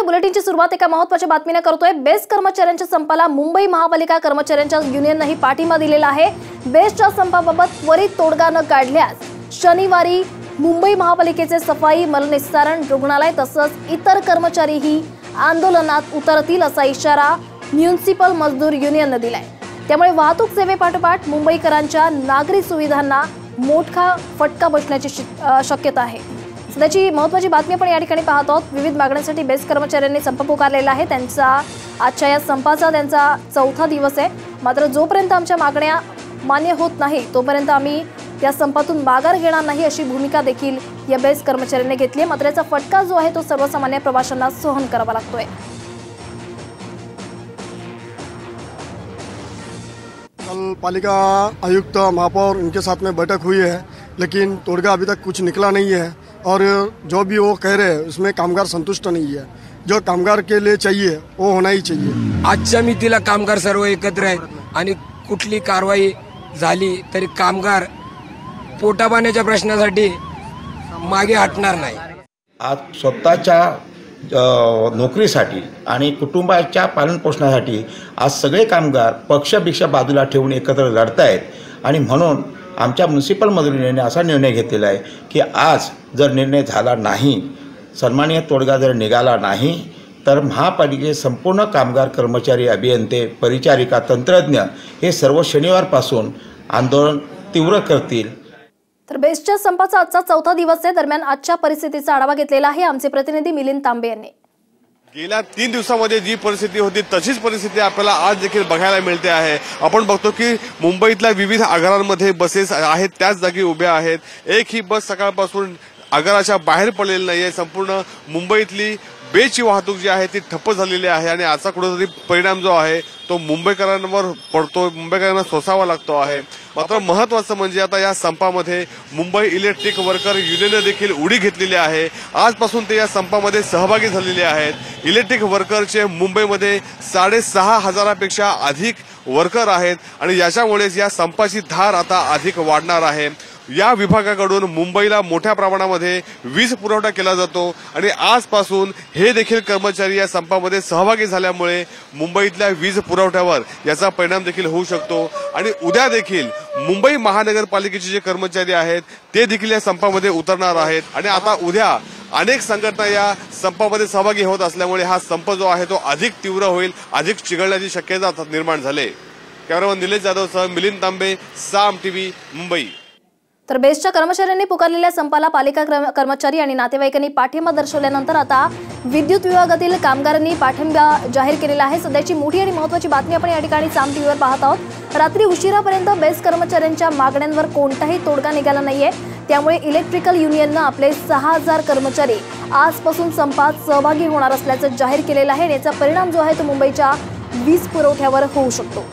बुलेटिनची सुरुवात एका महत्त्वाच्या बातमीने करतोय। बेस्ट कर्मचाऱ्यांच्या संपाला मुंबई महापालिका कर्मचाऱ्यांच्या युनियननेही पाठिंबा दिलेला आहे। बेस्टच्या संपाबाबत त्वरित तोडगा न काढल्यास शनिवारी मुंबई महापालिकेचे सफाई, मलनिस्सारण, रुग्णालय तसंच इतर कर्मचारीही आंदोलनात उतरतील असा इशारा म्युनिसिपल मजदूर युनियनने दिलाय। त्यामुळे वाहतूक सेवेपाठोपाठ मुंबईकरांच्या नागरी सुविधांना मोठा फटका बसण्याची शक्यता आहे। सध्याची महत्त्वाची बातमी आपण या ठिकाणी पाहत आहोत। विविध मागण्यांसाठी बेस्ट कर्मचाऱ्यांनी संप पुकारलेला आहे। त्यांचा आजच्या या संपाचा त्यांचा चौथा दिवस आहे। मात्र जोपर्यंत आमच्या मागण्या मान्य होत नाही तोपर्यंत आम्ही त्या संपातून माघार घेणार नाही अशी भूमिका देखील या बेस्ट कर्मचाऱ्यांनी घेतली आहे। मात्र याचा फटका जो आहे तो सर्वसामान्य प्रवाशांना सहन करावा लागतोय। कल पालिका आयुक्त, महापौर इनके साथ में बैठक हुई है, लेकिन तोड़गा अभी तक कुछ निकला नहीं है और जो भी वो कह रहे हैं उसमें कामगार संतुष्ट नहीं है। जो कामगार के लिए चाहिए वो होना ही चाहिए। आजच्या मितीला कामगार सर्व एकत्र आहेत आणि कुठली कारवाई झाली तरी कामगार पोटापाण्याच्या प्रश्नासाठी मागे हटणार नाही। आज स्वतःच्या नोकरीसाठी आणि कुटुंबाच्या पालनपोषणासाठी आज सगळे कामगार पक्षभिक्षा बाजूला ठेवून एकत्र लढतायत आणि म्हणून आमच्या म्युनिसिपल मजदूर युनियनने असा निर्णय घेतलेला आहे की आज जर निर्णय झाला नाही, सन्माननीय तोडगा जर निघाला नाही तर महापालिकेचे संपूर्ण कामगार, कर्मचारी, अभियंते, परिचारिका, तंत्रज्ञ हे सर्व शनिवारपासून आंदोलन तीव्र करतील। तर बेस्टच्या संपाचा आजचा चौथा दिवस आहे। दरम्यान आजच्या परिस्थितीचा आढावा घेतलेला आहे आमचे प्रतिनिधी मिलिंद तांबे यांनी। गेल्या 3 दिवसांमध्ये जी परिस्थिती होती तशीच परिस्थिती आपल्याला आज देखील बघायला मिळते आहे। आपण बघतो की मुंबईतल्या विविध आगारांमध्ये बसेस आहेत त्याच जागी उभ्या आहेत। एक ही बस सकाळपासून आगाराच्या बाहेर पडलेली नाहीये। संपूर्ण मुंबईतली बेची वाहतूक जी आहे ती ठप्प झालेली आहे आणि याचा कुठेतरी परिणाम जो आहे तो मुंबईकरांवर पडतो, मुंबईकरांना सोसावा लागतो आहे। मात्र महत्त्वाचं म्हणजे आता या संपामध्ये मुंबई इलेक्ट्रिक वर्कर युनियनने देखील उडी घेतलेली आहे। आजपासून ते या संपामध्ये सहभागी झालेले आहेत। इलेक्ट्रिक वर्करचे मुंबईमध्ये 6,500पेक्षा अधिक वर्कर आहेत आणि याच्यामुळेच या संपाची धार आता अधिक वाढणार आहे। या विभागाकडून मुंबईला मोठ्या प्रमाणामध्ये वीज पुरवठा केला जातो आणि आजपासून हे देखील कर्मचारी या संपामध्ये सहभागी झाल्यामुळे मुंबईतल्या वीज पुरवठ्यावर याचा परिणाम देखील होऊ शकतो आणि उद्या देखील मुंबई महानगरपालिकेचे जे कर्मचारी आहेत ते देखील या संपामध्ये उतरणार आहेत आणि आता उद्या अनेक संघटना या संपामध्ये सहभागी होत असल्यामुळे हा संप जो आहे तो अधिक तीव्र होईल, अधिक चिघळण्याची शक्यता निर्माण झाली। कॅमेरामन निलेश जाधवसह मिलिंद तांबे, साम टीव्ही, मुंबई। तर बेस्टच्या कर्मचाऱ्यांनी पुकारलेल्या संपाला पालिका कर्मचारी आणि नातेवाईकांनी पाठिंबा दर्शवल्यानंतर आता विद्युत विभागातील कामगारांनी पाठिंबा जाहीर केलेला आहे। सध्याची मोठी आणि महत्त्वाची बातमी आपण या ठिकाणी साम टीव्हीवर पाहत आहोत। रात्री उशिरापर्यंत बेस्ट कर्मचाऱ्यांच्या मागण्यांवर कोणताही तोडगा निघाला नाहीये। त्यामुळे इलेक्ट्रिकल युनियनने आपले 6,000 कर्मचारी आजपासून संपात सहभागी होणार असल्याचं जाहीर केलेलं आहे। याचा परिणाम जो आहे तो मुंबईच्या वीज पुरवठ्यावर होऊ शकतो।